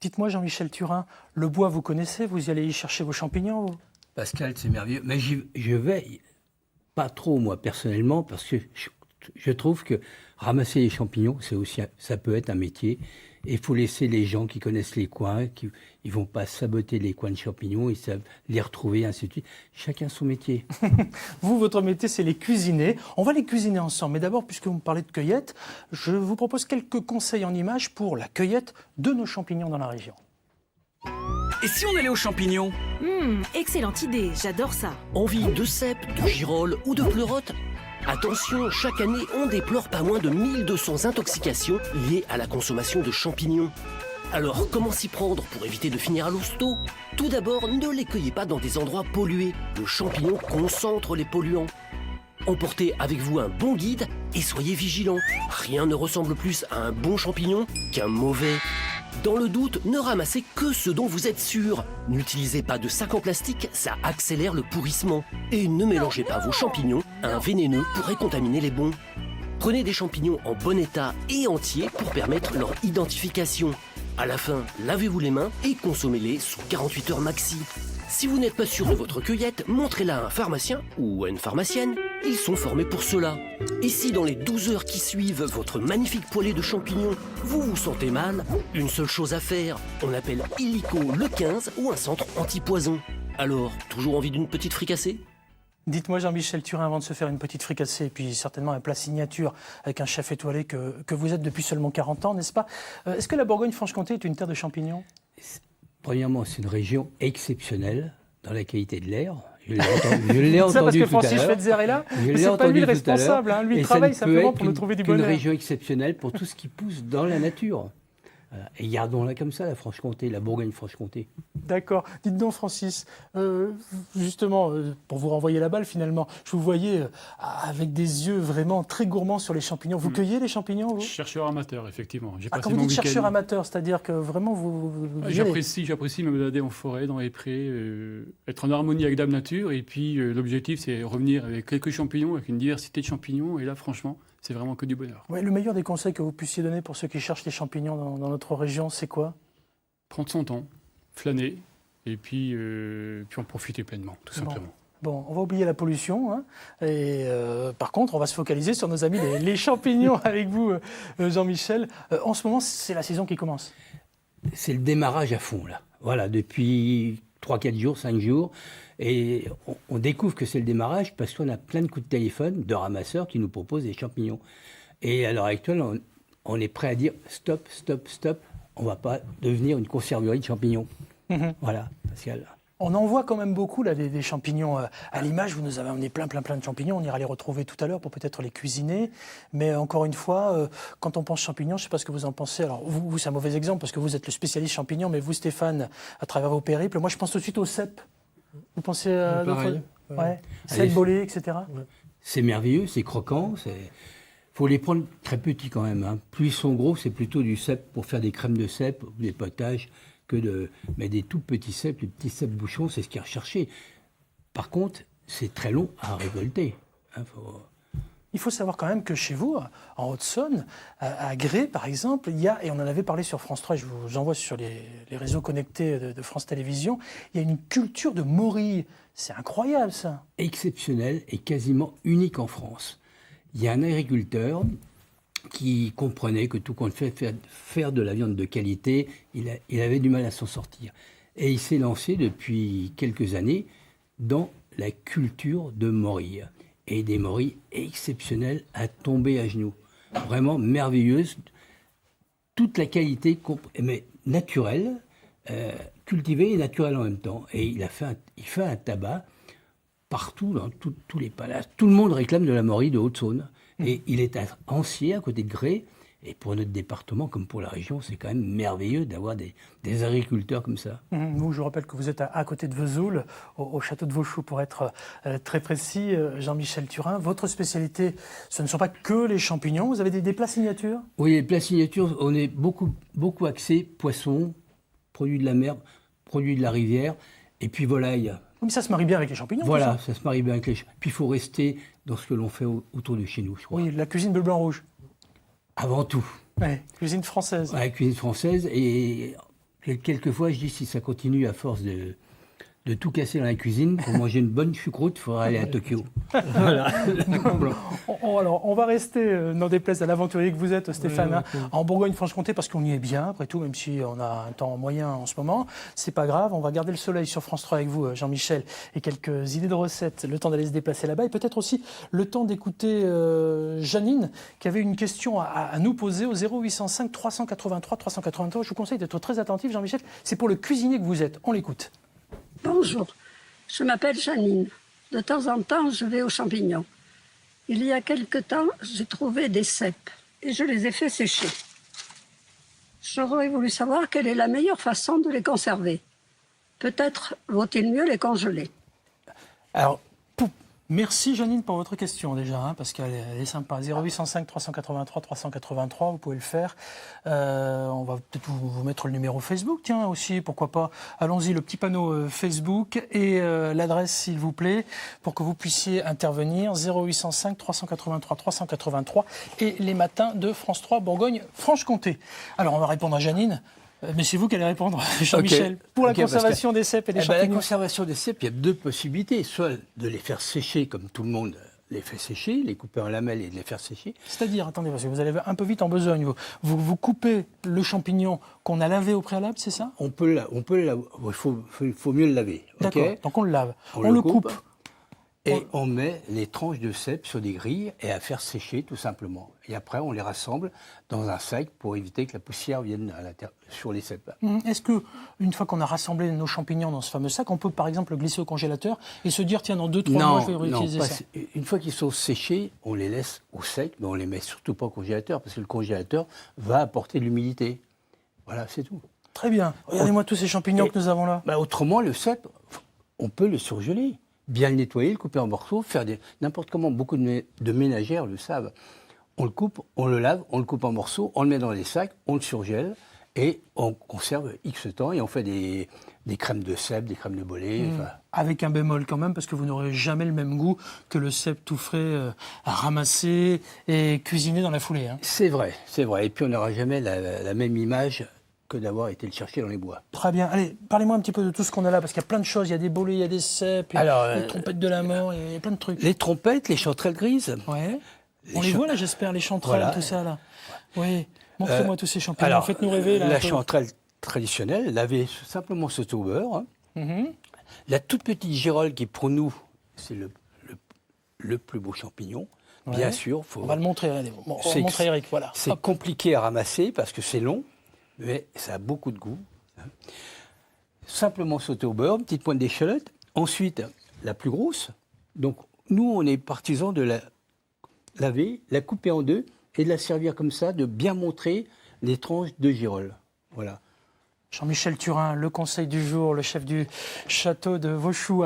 Dites-moi, Jean-Michel Turin, le bois, vous connaissez? Vous y allez y chercher vos champignons, vous? Pascal, c'est merveilleux. Mais je vais pas trop, moi, personnellement, parce que je trouve que ramasser les champignons, ça peut être un métier. Et il faut laisser les gens qui connaissent les coins, ils vont pas saboter les coins de champignons, ils savent les retrouver, ainsi de suite. Chacun son métier. Vous, votre métier, c'est les cuisiner. On va les cuisiner ensemble. Mais d'abord, puisque vous me parlez de cueillette, je vous propose quelques conseils en images pour la cueillette de nos champignons dans la région. Et si on allait aux champignons? Excellente idée, j'adore ça. Envie de cèpes, de girolles ou de pleurotes? Attention, chaque année, on déplore pas moins de 1200 intoxications liées à la consommation de champignons. Alors, comment s'y prendre pour éviter de finir à l'hosto? Tout d'abord, ne les cueillez pas dans des endroits pollués. Le champignon concentre les polluants. Emportez avec vous un bon guide et soyez vigilants. Rien ne ressemble plus à un bon champignon qu'un mauvais. Dans le doute, ne ramassez que ce dont vous êtes sûr. N'utilisez pas de sac en plastique, ça accélère le pourrissement. Et ne mélangez pas vos champignons, un vénéneux pourrait contaminer les bons. Prenez des champignons en bon état et entiers pour permettre leur identification. À la fin, lavez-vous les mains et consommez-les sous 48 heures maxi. Si vous n'êtes pas sûr de votre cueillette, montrez-la à un pharmacien ou à une pharmacienne. Ils sont formés pour cela. Et si dans les 12 heures qui suivent votre magnifique poêlée de champignons, vous vous sentez mal, une seule chose à faire, on appelle illico le 15 ou un centre anti-poison. Alors, toujours envie d'une petite fricassée ? Dites-moi, Jean-Michel Turin, avant de se faire une petite fricassée, et puis certainement un plat signature avec un chef étoilé que vous êtes depuis seulement 40 ans, n'est-ce pas? Est-ce que la Bourgogne-Franche-Comté est une terre de champignons? Premièrement, c'est une région exceptionnelle dans la qualité de l'air. Je l'ai entendu, Ça parce que tout à Francis l'heure. Schweitzer est là, Je mais l'ai c'est pas lui le entendu tout à l'heure. responsable, hein. Lui il Et travaille ça ne peut simplement être pour nous trouver du qu'une bonheur. région exceptionnelle pour tout ce qui pousse dans la nature. Voilà. Et gardons-la comme ça, la Franche-Comté, la Bourgogne-Franche-Comté. D'accord. Dites donc, Francis, justement, pour vous renvoyer la balle finalement, je vous voyais avec des yeux vraiment très gourmands sur les champignons. Vous cueillez les champignons, vous? Chercheur amateur, effectivement. J'ai Quand passé vous mon dites week-end. chercheur amateur, c'est-à-dire que vraiment vous y allez. J'apprécie me balader en forêt, dans les prés, être en harmonie avec Dame Nature. Et puis l'objectif, c'est revenir avec quelques champignons, avec une diversité de champignons. Et là, franchement, c'est vraiment que du bonheur. Ouais, le meilleur des conseils que vous puissiez donner pour ceux qui cherchent les champignons dans notre région, c'est quoi? Prendre son temps, flâner, et puis en profiter pleinement, tout simplement. Bon, on va oublier la pollution, hein, et par contre, on va se focaliser sur nos amis les champignons avec vous, Jean-Michel. En ce moment, c'est la saison qui commence. C'est le démarrage à fond, là. Voilà, depuis 3-4 jours, 5 jours. Et on découvre que c'est le démarrage parce qu'on a plein de coups de téléphone de ramasseurs qui nous proposent des champignons. Et à l'heure actuelle, on est prêt à dire stop, stop, stop. On ne va pas devenir une conserverie de champignons. Voilà, Pascal. On en voit quand même beaucoup là, des champignons à l'image. Vous nous avez amené plein de champignons. On ira les retrouver tout à l'heure pour peut-être les cuisiner. Mais encore une fois, quand on pense champignons, je ne sais pas ce que vous en pensez. Alors vous, c'est un mauvais exemple parce que vous êtes le spécialiste champignons. Mais vous, Stéphane, à travers vos périples, moi je pense tout de suite aux cèpes. Vous pensez à d'autres? Ouais. Cèpes, bolets, etc. Ouais. C'est merveilleux, c'est croquant. Faut les prendre très petits quand même. Hein. Plus ils sont gros, c'est plutôt du cèpe pour faire des crèmes de cèpe, des potages, mais des tout petits cèpes, les petits cèpes bouchons, c'est ce qui est recherché. Par contre, c'est très long à récolter. Hein, Il faut savoir quand même que chez vous, en Haute-Saône, à Grès par exemple, il y a, et on en avait parlé sur France 3, je vous envoie sur les réseaux connectés de France Télévisions, il y a une culture de morilles. C'est incroyable ça. Exceptionnel et quasiment unique en France. Il y a un agriculteur qui comprenait que tout compte fait faire de la viande de qualité, il avait du mal à s'en sortir. Et il s'est lancé depuis quelques années dans la culture de morilles. Et des morilles exceptionnelles à tomber à genoux. Vraiment merveilleuses. Toute la qualité, mais naturelle, cultivée et naturelle en même temps. Et il fait un tabac partout, dans tous les palaces. Tout le monde réclame de la morille de Haute-Saône. Et il est à Ancier, à côté de Grès. Et pour notre département, comme pour la région, c'est quand même merveilleux d'avoir des agriculteurs comme ça. Vous, je rappelle que vous êtes à côté de Vesoul, au château de Vauchoux, pour être très précis. Jean-Michel Turin, votre spécialité, ce ne sont pas que les champignons. Vous avez des plats signatures? Oui, les plats signatures, on est beaucoup axé poisson, produits de la mer, produits de la rivière, et puis volaille. Mais ça se marie bien avec les champignons. Voilà, ça se marie bien avec les champignons. Puis il faut rester dans ce que l'on fait autour de chez nous, je crois. Oui, la cuisine bleu, blanc, rouge. Avant tout. Ouais, cuisine française. Ouais, cuisine française. Et Et quelquefois, je dis, si ça continue à force de tout casser dans la cuisine, pour manger une bonne choucroute, il faudra aller à Tokyo. Voilà. Alors, on va rester, n'en déplaise à l'aventurier que vous êtes, Stéphane, hein, en Bourgogne-Franche-Comté, parce qu'on y est bien, après tout, même si on a un temps moyen en ce moment. C'est pas grave, on va garder le soleil sur France 3 avec vous, Jean-Michel, et quelques idées de recettes, le temps d'aller se déplacer là-bas, et peut-être aussi le temps d'écouter Janine, qui avait une question à nous poser au 0805 383 383. Je vous conseille d'être très attentif, Jean-Michel, c'est pour le cuisinier que vous êtes. On l'écoute. Bonjour, je m'appelle Janine. De temps en temps, je vais aux champignons. Il y a quelque temps, j'ai trouvé des cèpes et je les ai fait sécher. J'aurais voulu savoir quelle est la meilleure façon de les conserver. Peut-être vaut-il mieux les congeler. Alors, merci Janine pour votre question déjà, hein, parce qu'elle est sympa. 0805 383 383, vous pouvez le faire. On va peut-être vous mettre le numéro Facebook, tiens aussi, pourquoi pas. Allons-y, le petit panneau Facebook et l'adresse s'il vous plaît, pour que vous puissiez intervenir. 0805 383 383 et les matins de France 3 Bourgogne-Franche-Comté. Alors on va répondre à Janine. Mais c'est vous qui allez répondre, Jean-Michel. Pour la conservation des cèpes et des champignons. La conservation des cèpes, il y a deux possibilités. Soit de les faire sécher, comme tout le monde les fait sécher, les couper en lamelles et de les faire sécher. C'est-à-dire, attendez, parce que vous allez un peu vite en besogne. Vous coupez le champignon qu'on a lavé au préalable, c'est ça? On peut le laver. Il faut mieux le laver. D'accord, Okay, donc on le lave. On le coupe. Et on met les tranches de cèpes sur des grilles et à faire sécher tout simplement. Et après, on les rassemble dans un sac pour éviter que la poussière vienne sur les cèpes. Est-ce que, une fois qu'on a rassemblé nos champignons dans ce fameux sac, on peut par exemple le glisser au congélateur et se dire tiens, dans 2-3 mois, je vais réutiliser ça? Une fois qu'ils sont séchés, on les laisse au sec, mais on les met surtout pas au congélateur parce que le congélateur va apporter de l'humidité. Voilà, c'est tout. Très bien. Regardez-moi tous ces champignons que nous avons là. Autrement, le cèpe, on peut le surgeler. Bien le nettoyer, le couper en morceaux, faire n'importe comment. Beaucoup de ménagères le savent. On le coupe, on le lave, on le coupe en morceaux, on le met dans des sacs, on le surgèle et on conserve X temps et on fait des crèmes de cèpe, des crèmes de bolé. Avec un bémol quand même, parce que vous n'aurez jamais le même goût que le cèpe tout frais à ramasser et cuisiner dans la foulée. Hein. C'est vrai, c'est vrai. Et puis on n'aura jamais la même image que d'avoir été le chercher dans les bois. Très bien. Allez, parlez-moi un petit peu de tout ce qu'on a là, parce qu'il y a plein de choses. Il y a des bolets, il y a des cèpes, les trompettes de la mort, il y a plein de trucs. Les trompettes, les chanterelles grises. Ouais. On les voit là, j'espère, les chanterelles, voilà. Tout ça là. Oui. Montrez-moi tous ces champignons. Alors, faites-nous rêver là. La chanterelle traditionnelle, lavée simplement sautée au beurre. La toute petite girole qui pour nous, c'est le plus beau champignon. Ouais. Bien sûr. On va le montrer. Allez, on va montrer Eric. Voilà. C'est compliqué à ramasser parce que c'est long. Mais ça a beaucoup de goût. Simplement sauter au beurre, une petite pointe d'échalote. Ensuite, la plus grosse. Donc, nous, on est partisans de la laver, la couper en deux et de la servir comme ça, de bien montrer les tranches de girole. Voilà. Jean-Michel Turin, le conseil du jour, le chef du château de Vauchoux.